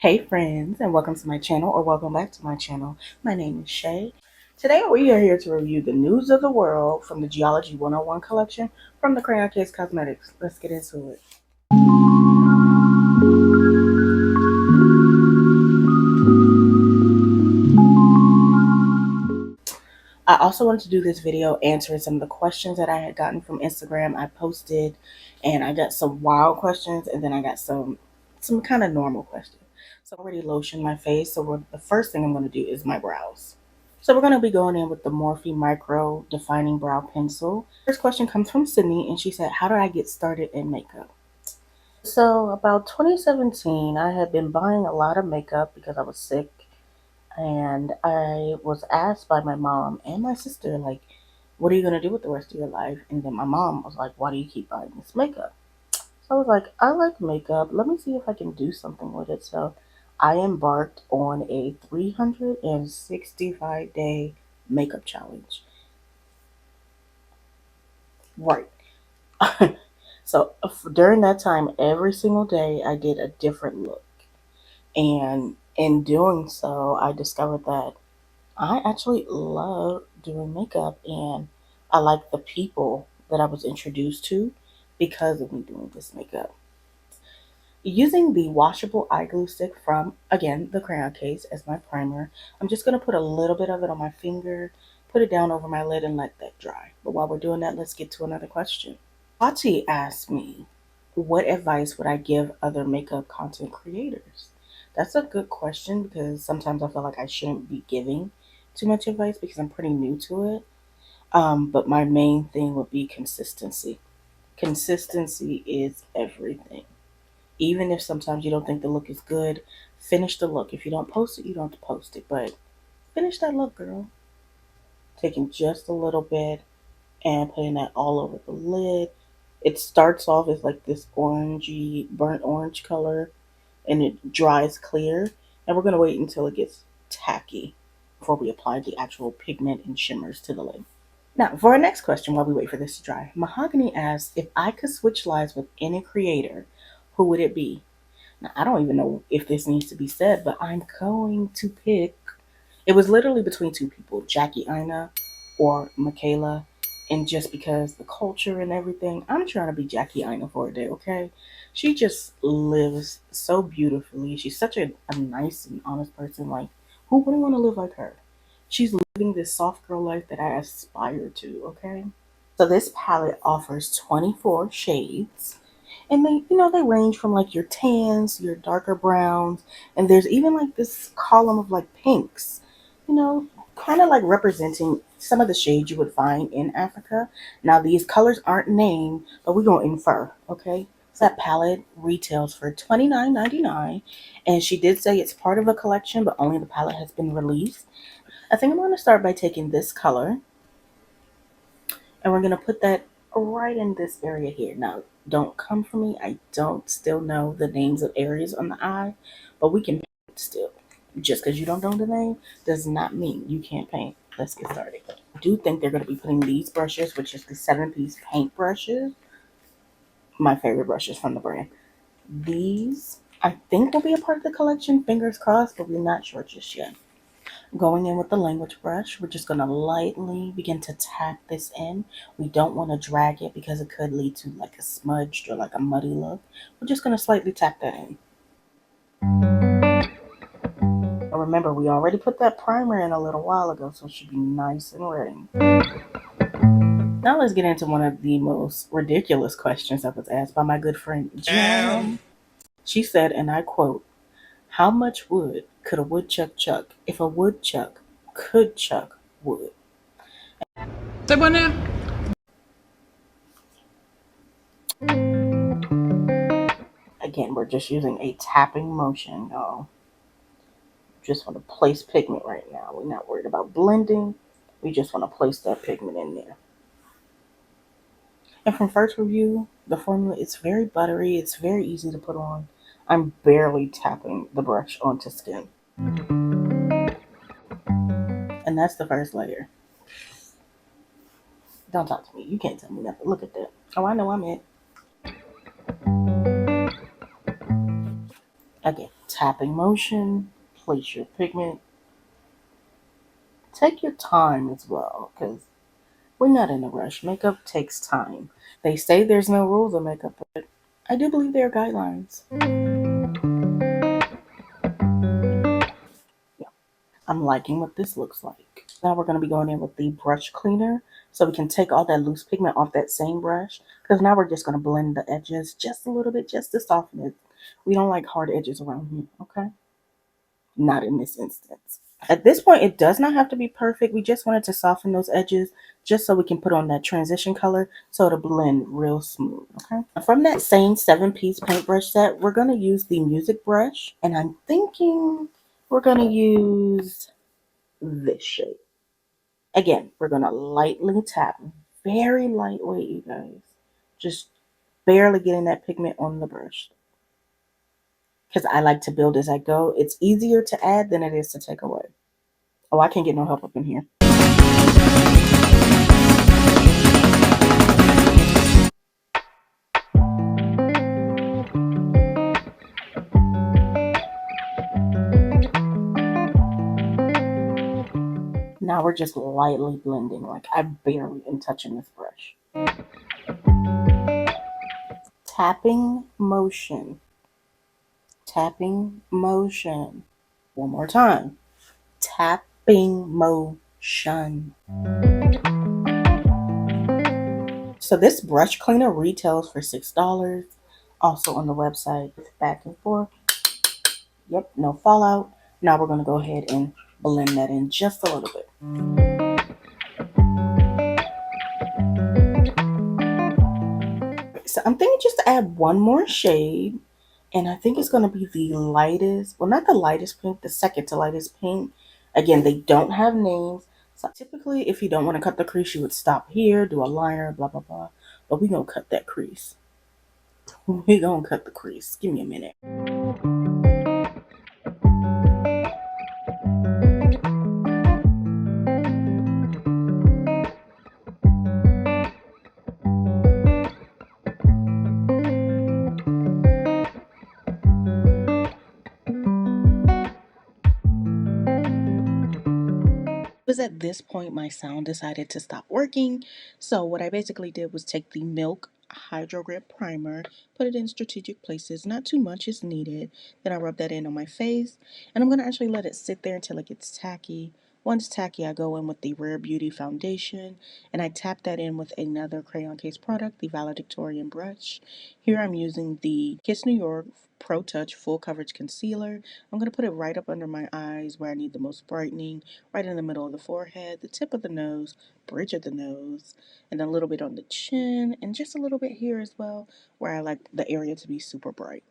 Hey friends, and welcome to my channel, or welcome back to my channel. My name is Shay. Today we are here to review the news of the world from the Geology 101 collection from the Crayon Case Cosmetics. Let's get into it. I also wanted to do this video answering some of the questions that I had gotten from Instagram. I posted and I got some wild questions, and then I got some kind of normal questions. So I already lotioned my face, so the first thing I'm going to do is my brows. So we're going to be going in with the Morphe Micro Defining Brow Pencil. First question comes from Sydney, and she said, how did I get started in makeup? So about 2017, I had been buying a lot of makeup because I was sick. And I was asked by my mom and my sister, like, what are you going to do with the rest of your life? And then my mom was like, why do you keep buying this makeup? So I was like, I like makeup. Let me see if I can do something with it. So I embarked on a 365-day makeup challenge. Right. So during that time, every single day, I did a different look. And in doing so, I discovered that I actually love doing makeup, and I like the people that I was introduced to because of me doing this makeup. Using the washable eye glue stick from, again, the Crayon Case as my primer, I'm just going to put a little bit of it on my finger, put it down over my lid, and let that dry. But while we're doing that, let's get to another question. Patty asked me, what advice would I give other makeup content creators? That's a good question because sometimes I feel like I shouldn't be giving too much advice because I'm pretty new to it. But my main thing would be consistency. Consistency is everything. Even if sometimes you don't think the look is good, finish the look. If you don't post it, you don't have to post it. But finish that look, girl. Taking just a little bit and putting that all over the lid. It starts off as like this orangey, burnt orange color, and it dries clear. And we're going to wait until it gets tacky before we apply the actual pigment and shimmers to the lid. Now, for our next question, while we wait for this to dry, Mahogany asks, if I could switch lives with any creator, who would it be? Now, I don't even know if this needs to be said, but I'm going to pick. It was literally between two people, Jackie Ina or Michaela. And just because the culture and everything, I'm trying to be Jackie Ina for a day, okay? She just lives so beautifully. She's such a nice and honest person. Like, who wouldn't want to live like her? She's living this soft girl life that I aspire to, okay? So this palette offers 24 shades. And they range from like your tans, your darker browns, and there's even like this column of like pinks, you know, kind of like representing some of the shades you would find in Africa. Now these colors aren't named, but we're gonna infer, okay? So that palette retails for $29.99, and she did say it's part of a collection, but only the palette has been released. I think I'm gonna start by taking this color, and we're gonna put that right in this area here. Now, don't come for me. I don't still know the names of areas on the eye, but we can paint still. Just because you don't know the name does not mean you can't paint. Let's get started. I do think they're going to be putting these brushes, which is the 7-piece paint brushes, my favorite brushes from the brand. These, I think, will be a part of the collection. Fingers crossed, but we're not sure just yet. Going in with the language brush, we're just going to lightly begin to tap this in. We don't want to drag it because it could lead to like a smudged or like a muddy look. We're just going to slightly tap that in. Remember, we already put that primer in a little while ago, so it should be nice and ready. Now let's get into one of the most ridiculous questions that was asked by my good friend Jam. She said, and I quote, how much wood could a woodchuck chuck if a woodchuck could chuck wood? Again, we're just using a tapping motion, y'all. Just want to place pigment right now. We're not worried about blending. We just want to place that pigment in there. And from first review, the formula is very buttery. It's very easy to put on. I'm barely tapping the brush onto skin. And that's the first layer. Don't talk to me. You can't tell me nothing. Look at that. Oh, I know I'm it. Okay, tapping motion, place your pigment. Take your time as well, because we're not in a rush. Makeup takes time. They say there's no rules of makeup, but I do believe there are guidelines. Yeah. I'm liking what this looks like. Now we're going to be going in with the brush cleaner so we can take all that loose pigment off that same brush, because now we're just going to blend the edges just a little bit just to soften it. We don't like hard edges around here, okay? Not in this instance. At this point, it does not have to be perfect. We just wanted to soften those edges just so we can put on that transition color so it'll blend real smooth, okay? From that same 7-piece paintbrush set, we're going to use the music brush, and I'm thinking we're going to use this shade. Again, we're going to lightly tap, very lightweight, you guys. Just barely getting that pigment on the brush. Because I like to build as I go. It's easier to add than it is to take away. Oh, I can't get no help up in here. Now we're just lightly blending, like I barely am touching this brush. Tapping motion. Tapping motion. One more time. Tapping motion. So this brush cleaner retails for $6. Also on the website. Back and forth. Yep, no fallout. Now we're going to go ahead and blend that in just a little bit. So I'm thinking just to add one more shade, and I think it's going to be the lightest, well, not the lightest pink, the second to lightest pink. Again, they don't have names. So typically, if you don't want to cut the crease, you would stop here, do a liner, blah, blah, blah. But we're going to cut that crease. We're going to cut the crease. Give me a minute. It was at this point my sound decided to stop working. So what I basically did was take the Milk Hydro Grip Primer, put it in strategic places. Not too much is needed. Then I rub that in on my face. And I'm going to actually let it sit there until it gets tacky. Once tacky, I go in with the Rare Beauty Foundation, and I tap that in with another Crayon Case product, the Valedictorian brush. Here I'm using the Kiss New York ProTouch Full Coverage Concealer. I'm going to put it right up under my eyes where I need the most brightening, right in the middle of the forehead, the tip of the nose, bridge of the nose, and a little bit on the chin, and just a little bit here as well, where I like the area to be super bright.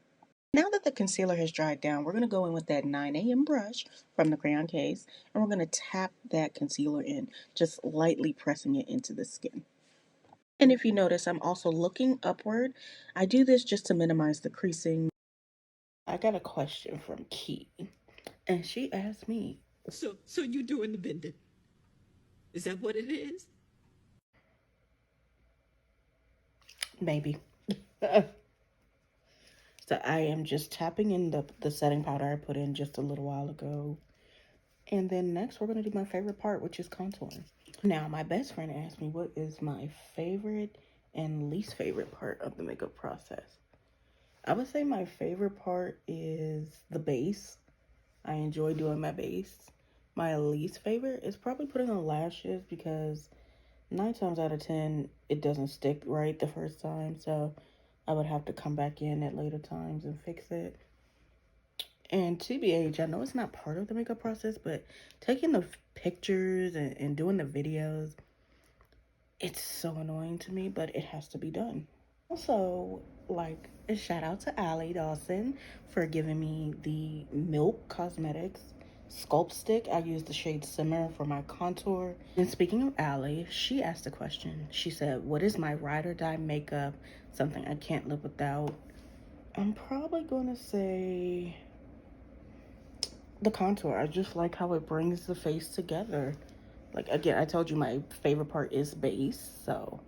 Now that the concealer has dried down, we're going to go in with that 9 a.m. brush from the Crayon Case, and we're going to tap that concealer in, just lightly pressing it into the skin. And if you notice, I'm also looking upward. I do this just to minimize the creasing. I got a question from Key, and she asked me, So you doing the bending? Is that what it is? maybe. So I am just tapping in the setting powder I put in just a little while ago. And then next we're going to do my favorite part, which is contouring. Now my best friend asked me what is my favorite and least favorite part of the makeup process. I would say my favorite part is the base. I enjoy doing my base. My least favorite is probably putting on lashes, because 9 times out of 10 it doesn't stick right the first time, so I would have to come back in at later times and fix it. And TBH, I know it's not part of the makeup process, but taking the pictures and doing the videos, it's so annoying to me, but it has to be done. Also, like, a shout out to Allie Dawson for giving me the Milk Cosmetics Sculpt Stick. I use the shade Simmer for my contour. And speaking of Allie, she asked a question. She said, what is my ride or die makeup? Something I can't live without. I'm probably going to say the contour. I just like how it brings the face together. Like, again, I told you my favorite part is base, so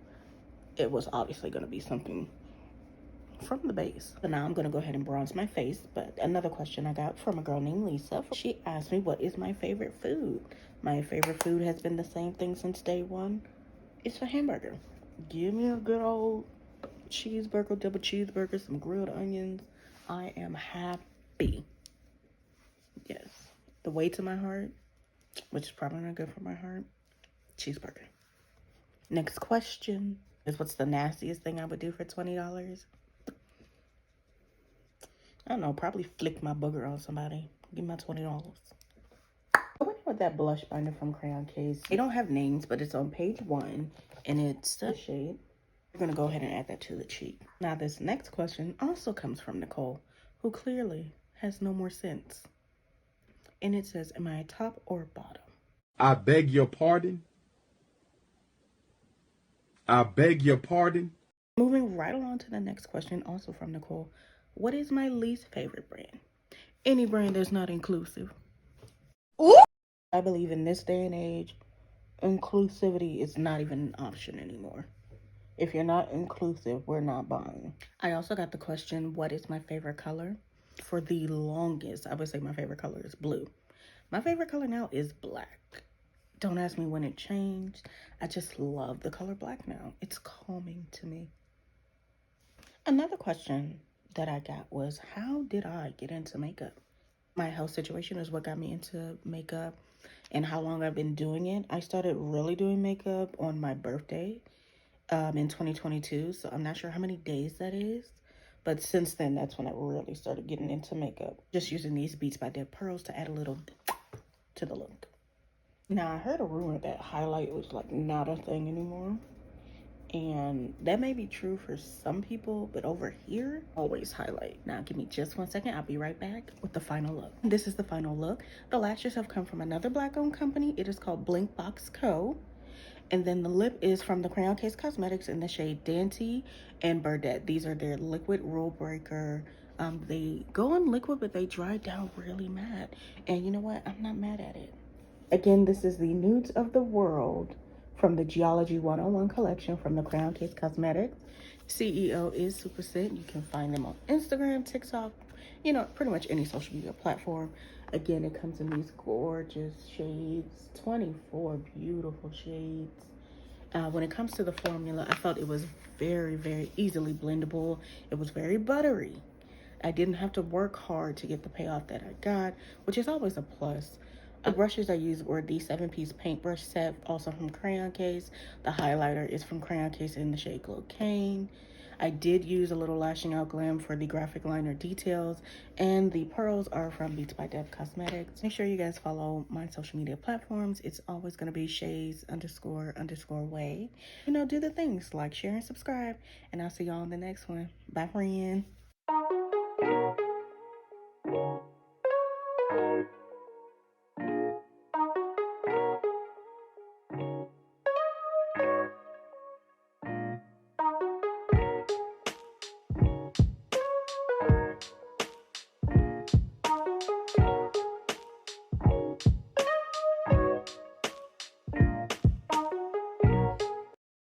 it was obviously going to be something from the base. So now I'm gonna go ahead and bronze my face. But another question I got from a girl named Lisa, she asked me what is my favorite food. My favorite food has been the same thing since day one. It's a hamburger. Give me a good old cheeseburger, double cheeseburger, some grilled onions. I am happy. Yes. The way to my heart, which is probably not good for my heart, cheeseburger. Next question is, what's the nastiest thing I would do for $20? I don't know, probably flick my booger on somebody. Give me my $20. I went with that blush binder from Crayon Case. They don't have names, but it's on page 1, and it's the shade. We're gonna go ahead and add that to the cheek. Now this next question also comes from Nicole, who clearly has no more sense. And it says, am I top or bottom? I beg your pardon. I beg your pardon. Moving right along to the next question, also from Nicole. What is my least favorite brand? Any brand that's not inclusive. Ooh! I believe in this day and age, inclusivity is not even an option anymore. If you're not inclusive, we're not buying. I also got the question, what is my favorite color? For the longest, I would say my favorite color is blue. My favorite color now is black. Don't ask me when it changed. I just love the color black now. It's calming to me. Another question that I got was, how did I get into makeup? My health situation is what got me into makeup and how long I've been doing it. I started really doing makeup on my birthday in 2022. So I'm not sure how many days that is. But since then, that's when I really started getting into makeup. Just using these Beats by Deb pearls to add a little to the look. Now, I heard a rumor that highlight was like not a thing anymore. And that may be true for some people, but over here, always highlight. Now, give me just 1 second. I'll be right back with the final look. This is the final look. The lashes have come from another Black-owned company. It is called Blink Box Co. And then the lip is from the Crayon Case Cosmetics in the shade Dante and Burdette. These are their liquid rule breaker. They go on liquid, but they dry down really matte. And you know what? I'm not mad at it. Again, this is the Nudes of the World from the Geology 101 collection from the Crayon Case Cosmetics. CEO is Super Scent. You can find them on Instagram, TikTok, you know, pretty much any social media platform. Again, it comes in these gorgeous shades, 24 beautiful shades. When it comes to the formula, I felt it was very, very easily blendable. It was very buttery. I didn't have to work hard to get the payoff that I got, which is always a plus. The brushes I used were the 7-piece paintbrush set, also from Crayon Case. The highlighter is from Crayon Case in the shade Glow Cane. I did use a little Lashing Out Glam for the graphic liner details, and the pearls are from Beats by Deb Cosmetics. Make sure you guys follow my social media platforms. It's always going to be shays__way. You know, do the things like share and subscribe, and I'll see y'all in the next one. Bye, friend.